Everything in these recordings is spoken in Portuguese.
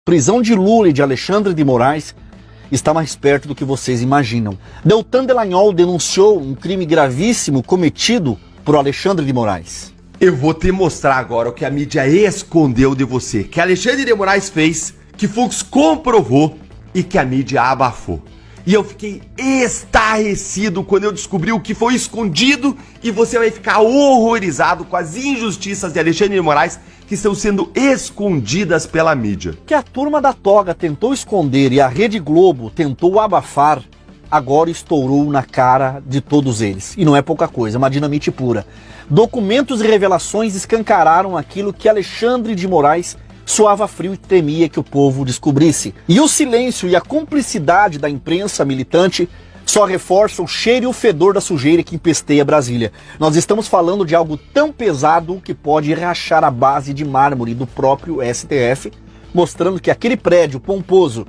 prisão de Lula e de Alexandre de Moraes está mais perto do que vocês imaginam. Deltan Dallagnol denunciou um crime gravíssimo cometido por Alexandre de Moraes. Eu vou te mostrar agora o que a mídia escondeu de você, que Alexandre de Moraes fez, que Fux comprovou e que a mídia abafou. E eu fiquei estarrecido quando eu descobri o que foi escondido e você vai ficar horrorizado com as injustiças de Alexandre de Moraes que estão sendo escondidas pela mídia. Que a turma da toga tentou esconder e a Rede Globo tentou abafar, agora estourou na cara de todos eles. E não é pouca coisa, é uma dinamite pura. Documentos e revelações escancararam aquilo que Alexandre de Moraes suava frio e temia que o povo descobrisse. E o silêncio e a cumplicidade da imprensa militante só reforçam o cheiro e o fedor da sujeira que empesteia Brasília. Nós estamos falando de algo tão pesado que pode rachar a base de mármore do próprio STF, mostrando que aquele prédio pomposo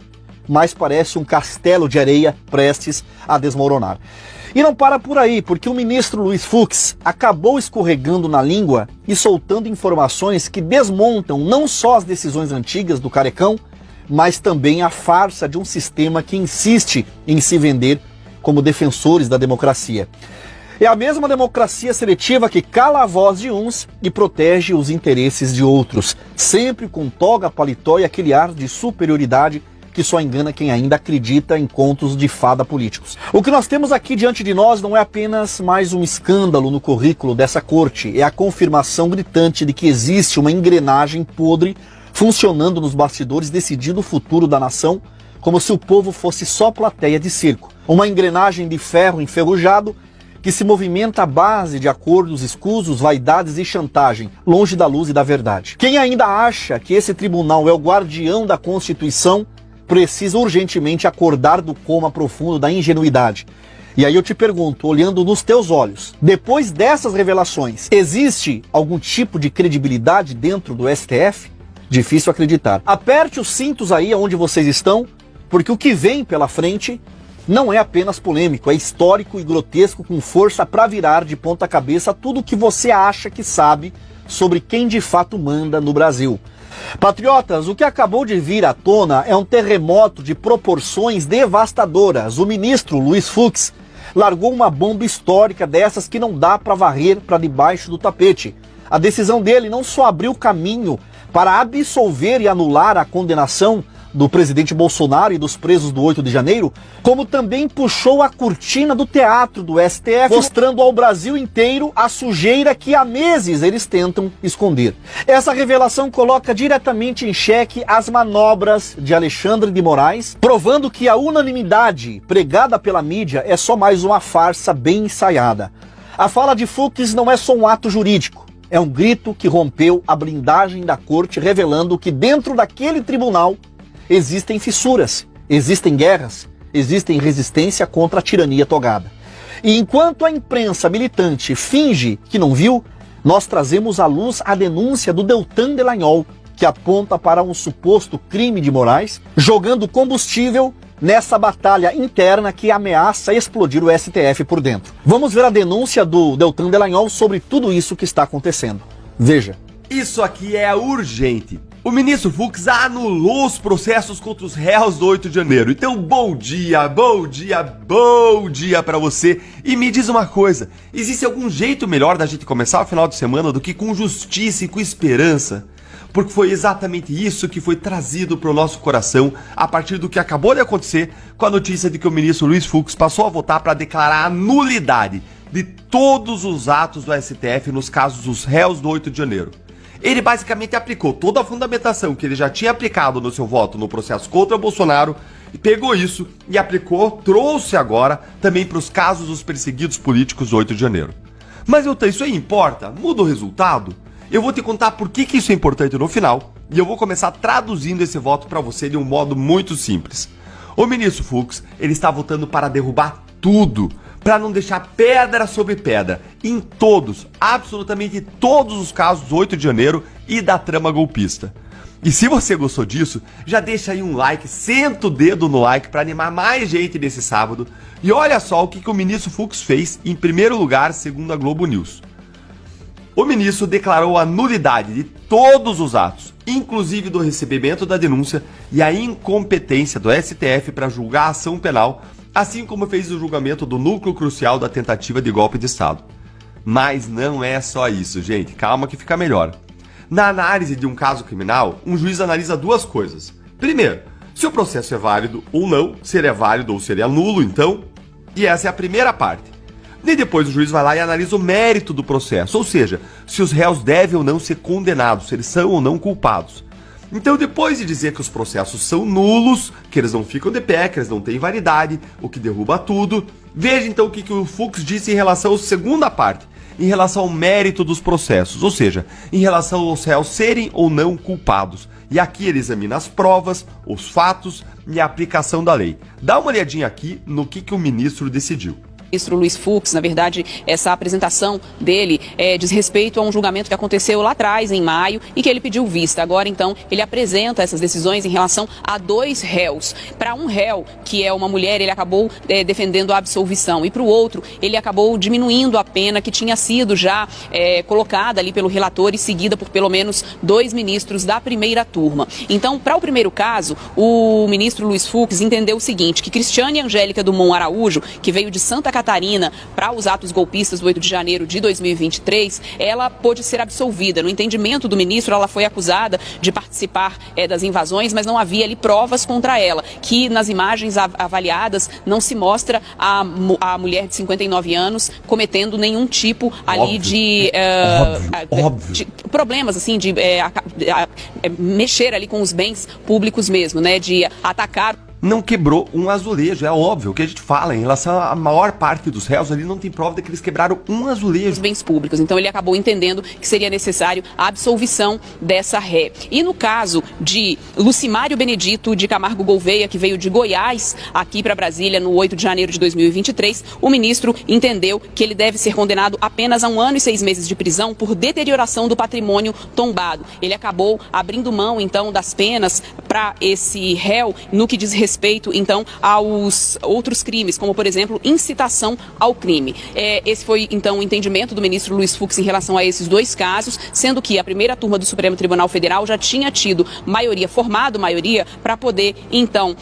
mais parece um castelo de areia prestes a desmoronar. E não para por aí, porque o ministro Luiz Fux acabou escorregando na língua e soltando informações que desmontam não só as decisões antigas do Carecão, mas também a farsa de um sistema que insiste em se vender como defensores da democracia. É a mesma democracia seletiva que cala a voz de uns e protege os interesses de outros, sempre com toga, paletó e aquele ar de superioridade que só engana quem ainda acredita em contos de fada políticos. O que nós temos aqui diante de nós não é apenas mais um escândalo no currículo dessa corte, é a confirmação gritante de que existe uma engrenagem podre funcionando nos bastidores decidindo o futuro da nação, como se o povo fosse só plateia de circo. Uma engrenagem de ferro enferrujado que se movimenta à base de acordos escusos, vaidades e chantagem, longe da luz e da verdade. Quem ainda acha que esse tribunal é o guardião da Constituição precisa urgentemente acordar do coma profundo da ingenuidade. E aí eu te pergunto, olhando nos teus olhos, depois dessas revelações, existe algum tipo de credibilidade dentro do STF? Difícil acreditar. Aperte os cintos aí onde vocês estão, porque o que vem pela frente não é apenas polêmico, é histórico e grotesco com força para virar de ponta cabeça tudo o que você acha que sabe sobre quem de fato manda no Brasil. Patriotas, o que acabou de vir à tona é um terremoto de proporções devastadoras. O ministro Luiz Fux largou uma bomba histórica dessas que não dá para varrer para debaixo do tapete. A decisão dele não só abriu caminho para absolver e anular a condenação do presidente Bolsonaro e dos presos do 8 de janeiro, como também puxou a cortina do teatro do STF, mostrando ao Brasil inteiro a sujeira que há meses eles tentam esconder. Essa revelação coloca diretamente em xeque as manobras de Alexandre de Moraes, provando que a unanimidade pregada pela mídia é só mais uma farsa bem ensaiada. A fala de Fux não é só um ato jurídico, é um grito que rompeu a blindagem da corte, revelando que dentro daquele tribunal existem fissuras, existem guerras, existem resistência contra a tirania togada. E enquanto a imprensa militante finge que não viu, nós trazemos à luz a denúncia do Deltan Dallagnol, que aponta para um suposto crime de Moraes, jogando combustível nessa batalha interna que ameaça explodir o STF por dentro. Vamos ver a denúncia do Deltan Dallagnol sobre tudo isso que está acontecendo. Veja. Isso aqui é urgente. O ministro Fux anulou os processos contra os réus do 8 de janeiro. Então, bom dia pra você. E me diz uma coisa, existe algum jeito melhor da gente começar o final de semana do que com justiça e com esperança? Porque foi exatamente isso que foi trazido para o nosso coração a partir do que acabou de acontecer com a notícia de que o ministro Luiz Fux passou a votar para declarar a nulidade de todos os atos do STF nos casos dos réus do 8 de janeiro. Ele basicamente aplicou toda a fundamentação que ele já tinha aplicado no seu voto no processo contra Bolsonaro, e pegou isso e aplicou, trouxe agora também para os casos dos perseguidos políticos do 8 de janeiro. Mas isso aí importa? Muda o resultado? Eu vou te contar por que isso é importante no final, e eu vou começar traduzindo esse voto para você de um modo muito simples. O ministro Fux, ele está votando para derrubar tudo, para não deixar pedra sobre pedra em todos, absolutamente todos os casos do 8 de janeiro e da trama golpista. E se você gostou disso, já deixa aí um like, senta o dedo no like para animar mais gente nesse sábado. E olha só o que o ministro Fux fez em primeiro lugar, segundo a Globo News. O ministro declarou a nulidade de todos os atos, inclusive do recebimento da denúncia e a incompetência do STF para julgar a ação penal, assim como fez o julgamento do núcleo crucial da tentativa de golpe de Estado. Mas não é só isso, gente, calma que fica melhor. Na análise de um caso criminal, um juiz analisa duas coisas. Primeiro, se o processo é válido ou não, se ele é válido ou se ele é nulo, então, e essa é a primeira parte. E depois o juiz vai lá e analisa o mérito do processo, ou seja, se os réus devem ou não ser condenados, se eles são ou não culpados. Então, depois de dizer que os processos são nulos, que eles não ficam de pé, que eles não têm validade, o que derruba tudo, veja então o que o Fux disse em relação à segunda parte, em relação ao mérito dos processos, ou seja, em relação aos réus serem ou não culpados. E aqui ele examina as provas, os fatos e a aplicação da lei. Dá uma olhadinha aqui no que o ministro decidiu. Ministro Luiz Fux, na verdade, essa apresentação dele diz respeito a um julgamento que aconteceu lá atrás, em maio, e que ele pediu vista. Agora, então, ele apresenta essas decisões em relação a 2 réus. Para um réu, que é uma mulher, ele acabou defendendo a absolvição. E para o outro, ele acabou diminuindo a pena que tinha sido já colocada ali pelo relator e seguida por pelo menos 2 ministros da primeira turma. Então, para o primeiro caso, o ministro Luiz Fux entendeu o seguinte, que Cristiane Angélica Dumont Araújo, que veio de Santa Catarina para os atos golpistas do 8 de janeiro de 2023, ela pôde ser absolvida. No entendimento do ministro, ela foi acusada de participar das invasões, mas não havia ali provas contra ela, que nas imagens avaliadas não se mostra a mulher de 59 anos cometendo nenhum tipo ali de problemas, assim, de mexer ali com os bens públicos mesmo, né, de atacar. Não quebrou um azulejo, é óbvio, o que a gente fala em relação à maior parte dos réus ali não tem prova de que eles quebraram um azulejo. Os bens públicos, então ele acabou entendendo que seria necessário a absolvição dessa ré. E no caso de Lucimário Benedito de Camargo Gouveia, que veio de Goiás aqui para Brasília no 8 de janeiro de 2023, o ministro entendeu que ele deve ser condenado apenas a 1 ano e 6 meses de prisão por deterioração do patrimônio tombado. Ele acabou abrindo mão, então, das penas para esse réu no que diz respeito, então, aos outros crimes, como, por exemplo, incitação ao crime. Esse foi, então, o entendimento do ministro Luiz Fux em relação a esses 2 casos, sendo que a primeira turma do Supremo Tribunal Federal já tinha tido formado maioria, para poder, então,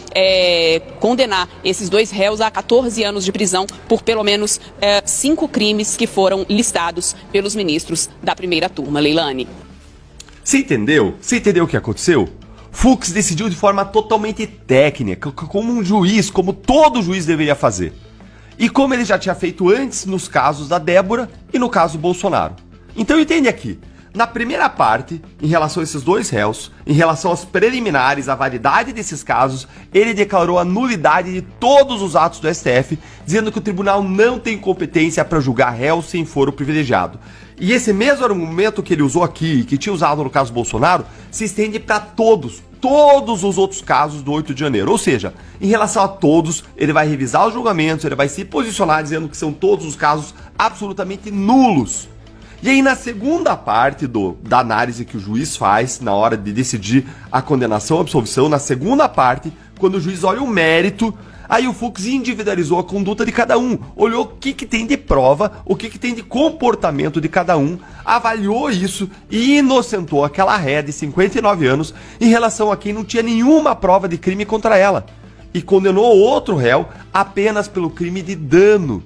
condenar esses 2 réus a 14 anos de prisão por pelo menos 5 crimes que foram listados pelos ministros da primeira turma. Leilane. Você entendeu? Você entendeu o que aconteceu? Fux decidiu de forma totalmente técnica, como um juiz, como todo juiz deveria fazer. E como ele já tinha feito antes nos casos da Débora e no caso Bolsonaro. Então entende aqui, na primeira parte, em relação a esses 2 réus, em relação aos preliminares, a validade desses casos, ele declarou a nulidade de todos os atos do STF, dizendo que o tribunal não tem competência para julgar réus sem foro privilegiado. E esse mesmo argumento que ele usou aqui, que tinha usado no caso Bolsonaro, se estende para todos os outros casos do 8 de janeiro. Ou seja, em relação a todos, ele vai revisar os julgamentos, ele vai se posicionar dizendo que são todos os casos absolutamente nulos. E aí, na segunda parte da análise que o juiz faz na hora de decidir a condenação ou absolvição, na segunda parte, quando o juiz olha o mérito, aí o Fux individualizou a conduta de cada um, olhou o que tem de prova, o que tem de comportamento de cada um, avaliou isso e inocentou aquela ré de 59 anos em relação a quem não tinha nenhuma prova de crime contra ela. E condenou outro réu apenas pelo crime de dano,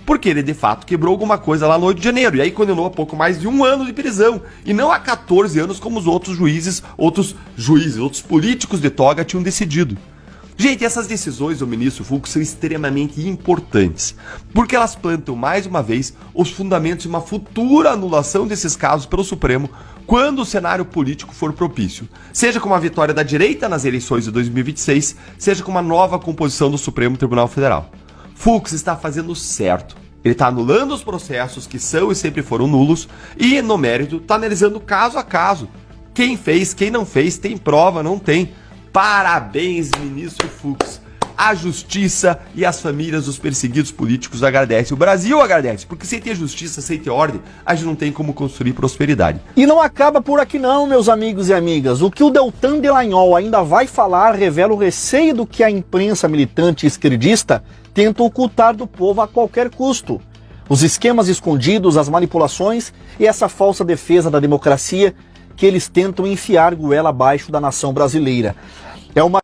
porque ele de fato quebrou alguma coisa lá no 8 de janeiro, e aí condenou a pouco mais de 1 ano de prisão, e não a 14 anos como os outros juízes, outros políticos de toga tinham decidido. Gente, essas decisões do ministro Fux são extremamente importantes, porque elas plantam mais uma vez os fundamentos de uma futura anulação desses casos pelo Supremo quando o cenário político for propício, seja com uma vitória da direita nas eleições de 2026, seja com uma nova composição do Supremo Tribunal Federal. Fux está fazendo certo. Ele está anulando os processos que são e sempre foram nulos e, no mérito, está analisando caso a caso. Quem fez, quem não fez, tem prova, não tem. Parabéns, ministro Fux. A justiça e as famílias dos perseguidos políticos agradecem. O Brasil agradece, porque sem ter justiça, sem ter ordem, a gente não tem como construir prosperidade. E não acaba por aqui não, meus amigos e amigas. O que o Deltan Delagnol ainda vai falar revela o receio do que a imprensa militante e esquerdista tenta ocultar do povo a qualquer custo. Os esquemas escondidos, as manipulações e essa falsa defesa da democracia que eles tentam enfiar goela abaixo da nação brasileira. É uma